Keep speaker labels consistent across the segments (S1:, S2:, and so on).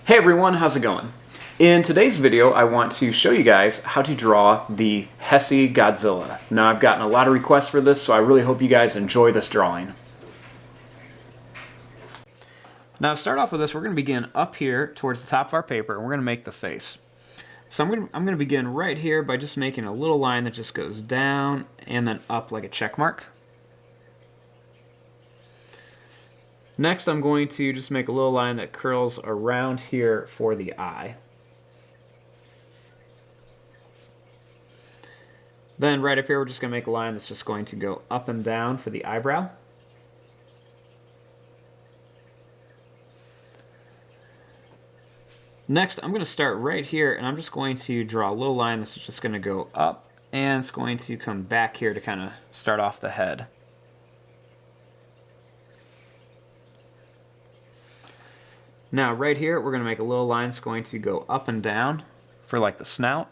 S1: Hey everyone, how's it going? In today's video, I want to show you guys how to draw the HEISEI Godzilla. Now, I've gotten a lot of requests for this, so I really hope you guys enjoy this drawing. Now, to start off with this, we're going to begin up here towards the top of our paper, and we're going to make the face. So I'm going to begin right here by just making a little line that just goes down and then up like a check mark. Next, I'm going to just make a little line that curls around here for the eye. Then right up here, we're just going to make a line that's just going to go up and down for the eyebrow. Next, I'm going to start right here, and I'm just going to draw a little line that's just going to go up, and it's going to come back here to kind of start off the head. Now right here, we're going to make a little line that's going to go up and down for like the snout.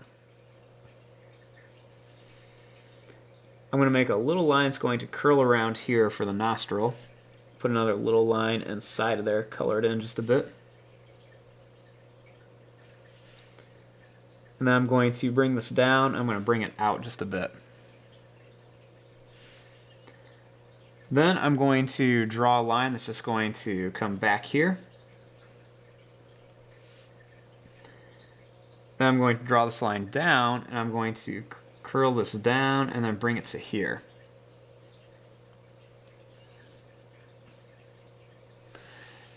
S1: I'm going to make a little line that's going to curl around here for the nostril. Put another little line inside of there, color it in just a bit. And then I'm going to bring this down, I'm going to bring it out just a bit. Then I'm going to draw a line that's just going to come back here. Then I'm going to draw this line down, and I'm going to curl this down and then bring it to here.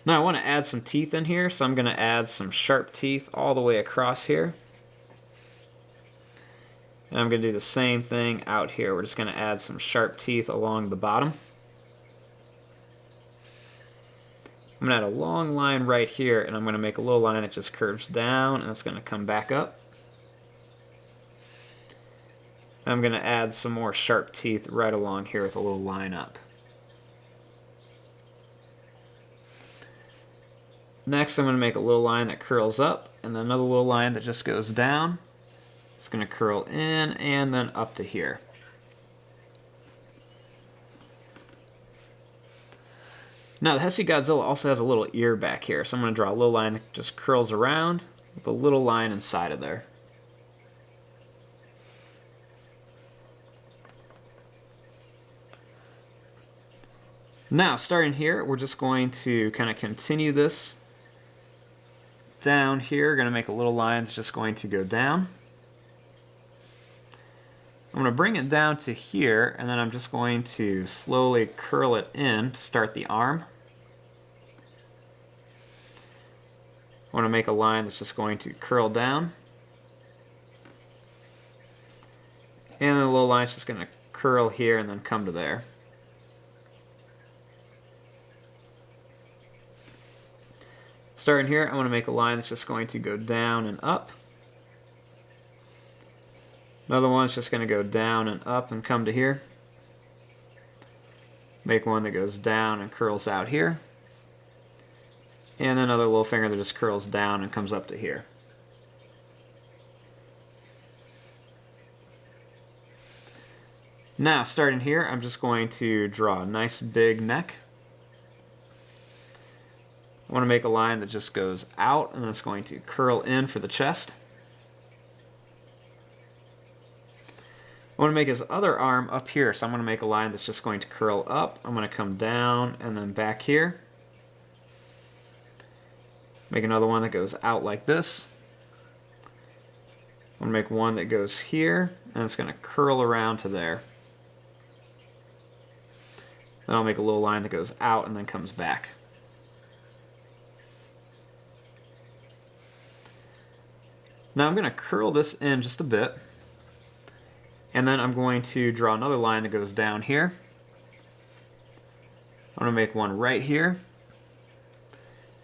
S1: Now I want to add some teeth in here, so I'm going to add some sharp teeth all the way across here. And I'm going to do the same thing out here. We're just going to add some sharp teeth along the bottom. I'm going to add a long line right here, and I'm going to make a little line that just curves down, and it's going to come back up. I'm going to add some more sharp teeth right along here with a little line up. Next, I'm going to make a little line that curls up, and then another little line that just goes down. It's going to curl in and then up to here. Now the HEISEI Godzilla also has a little ear back here, so I'm going to draw a little line that just curls around with a little line inside of there. Now starting here, we're just going to kind of continue this down here. We're going to make a little line that's just going to go down. I'm going to bring it down to here, and then I'm just going to slowly curl it in to start the arm. I want to make a line that's just going to curl down. And the little line's just going to curl here and then come to there. Starting here, I want to make a line that's just going to go down and up. Another one's just going to go down and up and come to here. Make one that goes down and curls out here. And then another little finger that just curls down and comes up to here. Now, starting here, I'm just going to draw a nice big neck. I want to make a line that just goes out, and it's going to curl in for the chest. I want to make his other arm up here, so I'm going to make a line that's just going to curl up. I'm going to come down and then back here. Make another one that goes out like this. I'm going to make one that goes here, and it's going to curl around to there. Then I'll make a little line that goes out and then comes back. Now I'm going to curl this in just a bit. And then I'm going to draw another line that goes down here. I'm going to make one right here.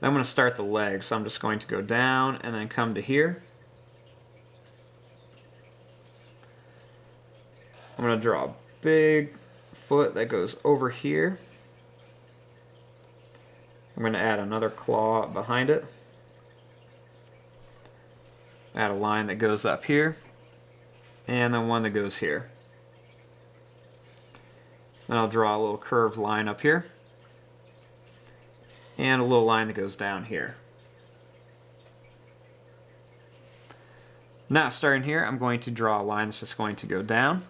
S1: Then I'm going to start the leg, so I'm just going to go down and then come to here. I'm going to draw a big foot that goes over here. I'm going to add another claw behind it. Add a line that goes up here. And then one that goes here. Then I'll draw a little curved line up here. And a little line that goes down here. Now starting here, I'm going to draw a line that's just going to go down.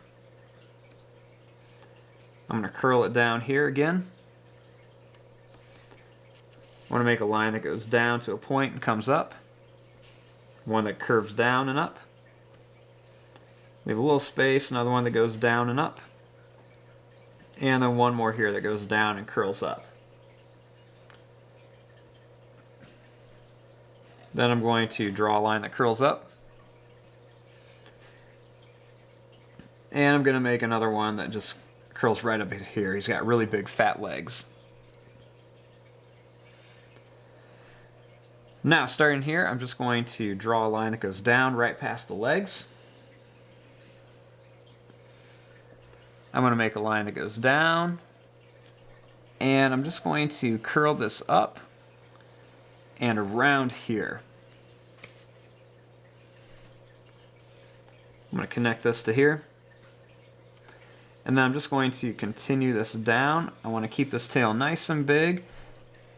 S1: I'm going to curl it down here again. I want to make a line that goes down to a point and comes up. One that curves down and up. Leave a little space, another one that goes down and up. And then one more here that goes down and curls up. Then I'm going to draw a line that curls up. And I'm going to make another one that just curls right up here. He's got really big fat legs. Now starting here, I'm just going to draw a line that goes down right past the legs. I'm going to make a line that goes down. And I'm just going to curl this up and around here. I'm going to connect this to here. And then I'm just going to continue this down. I want to keep this tail nice and big.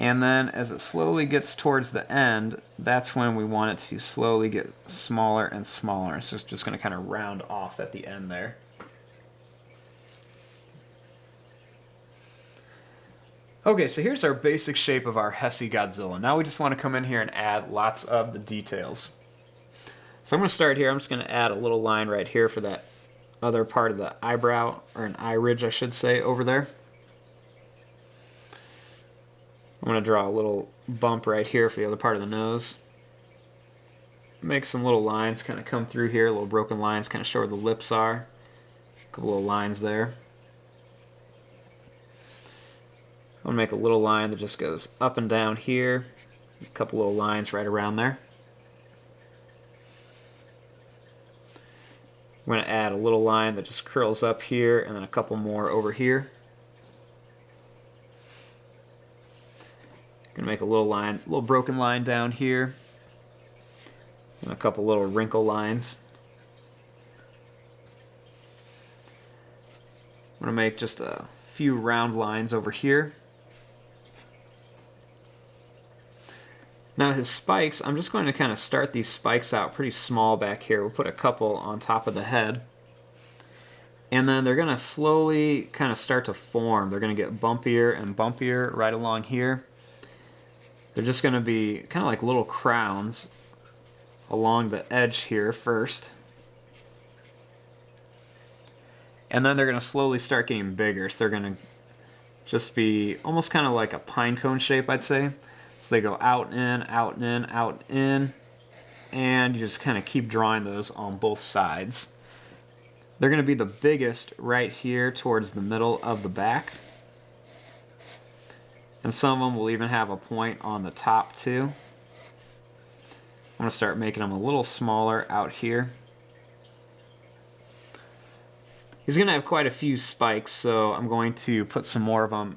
S1: And then as it slowly gets towards the end, that's when we want it to slowly get smaller and smaller. So it's just going to kind of round off at the end there. Okay, so here's our basic shape of our HEISEI Godzilla. Now we just want to come in here and add lots of the details. So I'm going to start here. I'm just going to add a little line right here for that other part of the eyebrow, or an eye ridge I should say, over there. I'm going to draw a little bump right here for the other part of the nose. Make some little lines kind of come through here, little broken lines kind of show where the lips are. A couple little lines there. I'm going to make a little line that just goes up and down here. A couple little lines right around there. I'm going to add a little line that just curls up here and then a couple more over here. Going to make a little line, a little broken line down here. And a couple little wrinkle lines. I'm going to make just a few round lines over here. Now his spikes, I'm just going to kind of start these spikes out pretty small back here. We'll put a couple on top of the head. And then they're going to slowly kind of start to form. They're going to get bumpier and bumpier right along here. They're just going to be kind of like little crowns along the edge here first. And then they're going to slowly start getting bigger. So they're going to just be almost kind of like a pine cone shape, I'd say. So they go out, in, out, in, out, in. And you just kind of keep drawing those on both sides. They're going to be the biggest right here towards the middle of the back. And some of them will even have a point on the top too. I'm going to start making them a little smaller out here. He's going to have quite a few spikes, so I'm going to put some more of them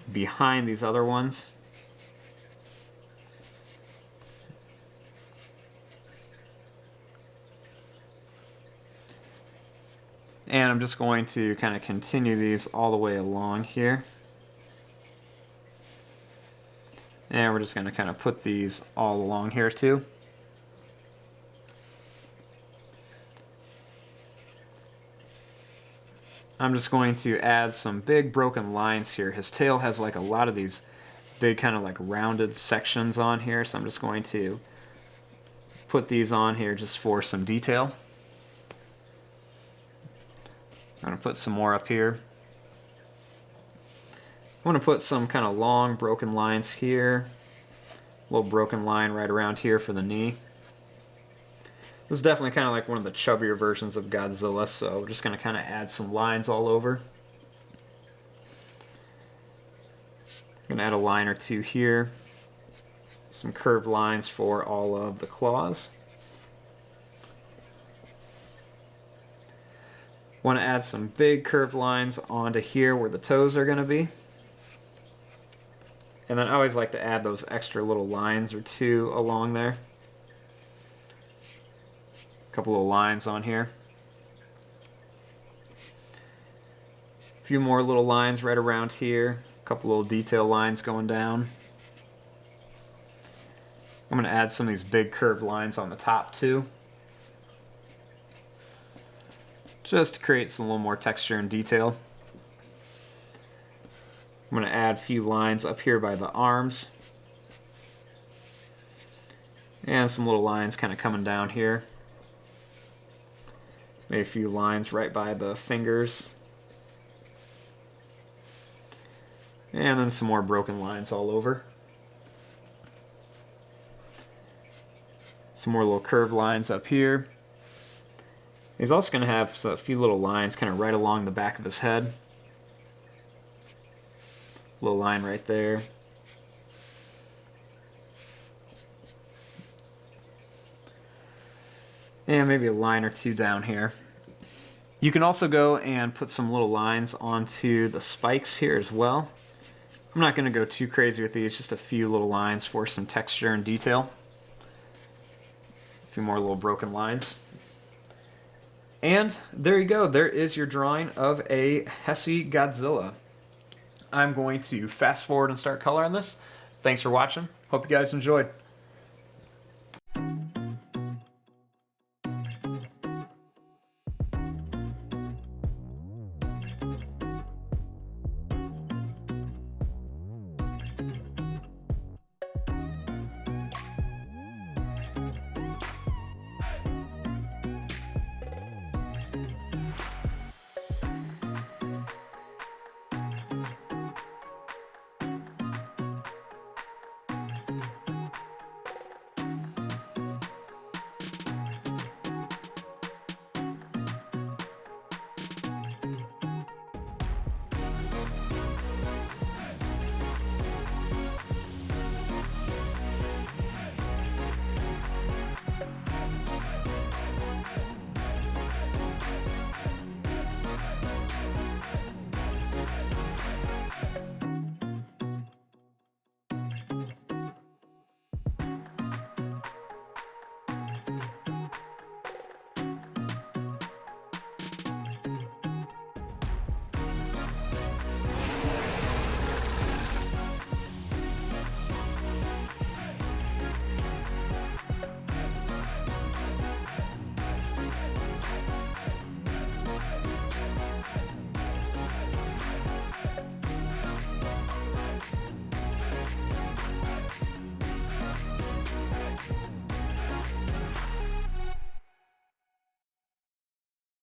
S1: behind these other ones. And I'm just going to kind of continue these all the way along here. And we're just going to kind of put these all along here too. I'm just going to add some big broken lines here. His tail has like a lot of these big kind of like rounded sections on here, so I'm just going to put these on here just for some detail. I'm going to put some more up here. I'm going to put some kind of long broken lines here. A little broken line right around here for the knee. This is definitely kind of like one of the chubbier versions of Godzilla, so we're just going to kind of add some lines all over. I'm going to add a line or two here. Some curved lines for all of the claws. Want to add some big curved lines onto here where the toes are going to be. And then I always like to add those extra little lines or two along there. A couple little lines on here. A few more little lines right around here. A couple little detail lines going down. I'm going to add some of these big curved lines on the top too. just to create some little more texture and detail. I'm going to add a few lines up here by the arms. And some little lines kind of coming down here. Maybe a few lines right by the fingers. And then some more broken lines all over. Some more little curved lines up here. He's also going to have a few little lines kind of right along the back of his head. Little line right there. And maybe a line or two down here. You can also go and put some little lines onto the spikes here as well. I'm not going to go too crazy with these, just a few little lines for some texture and detail. A few more little broken lines. And there you go, there is your drawing of a HEISEI Godzilla. I'm going to fast forward and start coloring this. Thanks for watching. Hope you guys enjoyed.